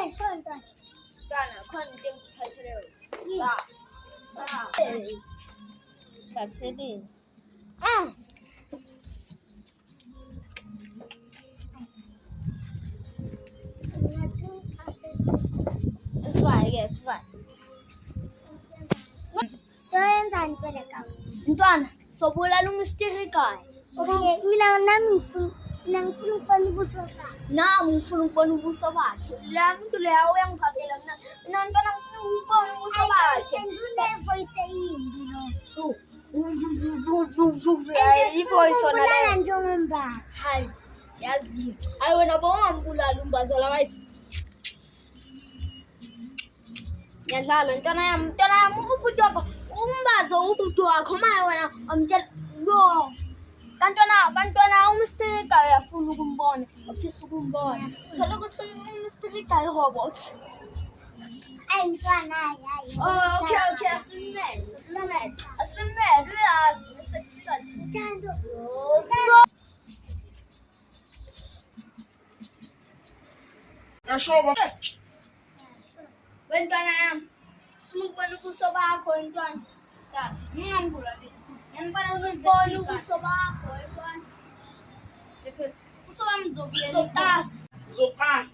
Mntwana khona into engikuphatheleyo. Phatheleni. Sivale-ke sivale. Soyenzani phela kama? Mntwana sobulala umisteri ekhaya. Okay, mina ngifuna ukubona ubuso bakhe. Nami ngifuna ukubona ubuso bakhe. La muntu leya uyangiphathela mina. Mina mntwana ngifuna ukubona ubuso bakhe. Voice eyimbi lo. Ivoice ona leyo. Njengombazi. Hayi, yazi. Hayi wena bowungambulala umbazo labayisi. Yadlala ntwana yami ubhuti wakho umbazo ubhuti wakho maye wena amtshela lo kantwana umstirika uyafuna ukumbona ufisa ukumbona thola ukuthi umstirika irobot. Ayi mntwana hayi. Okay asimele uyazi bese kufika Thando. Ashoba. Wentwana yami sifuna ukubona ubuso bakho ntwana. Ngingambulali. Ngiyabona ukubona ubuso bakho ntwana. Befethu ubuso bami ngizobuyela. Zokai.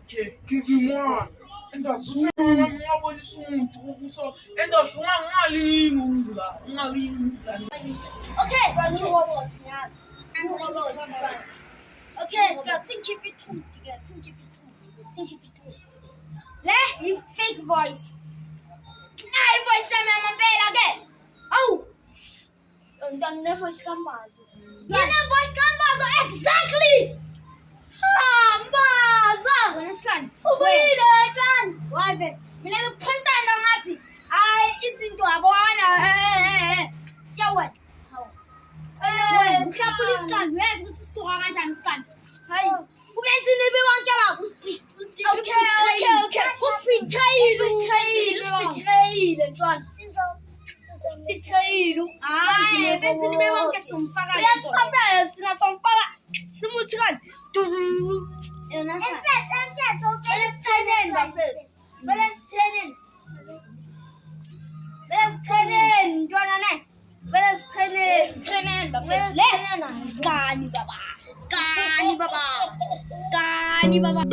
Give me one. Enda zuma ngabonisa umuntu ubuso. Enda ungalingi ungula. Okay, robot yazi. Robot ntwana. Okay, think keep it true. Le, you fake voice. Ay, voice yami yamampela ke. Awu. Ntwana ne-voice kambazo. Yine-voice kambazo, exactly. Mbazo. Wena sani. Ubuyile ntwana. Wayive. Mina ngikuphonsanda ngathi. Hayi izinto yabona. Jawet. Uhlapula isikani. Uyazi ukuthi isitoka kanjani isikani. Hayi. Ubenzini bewonke la. Okay. Usipithayile ntwana. Sipithayile. Hayi, benzini bewonke simfaka. Uyasiphaphela sina somfaka. Simuthi kani. Let's train ntwana ne. Let's train Skani baba.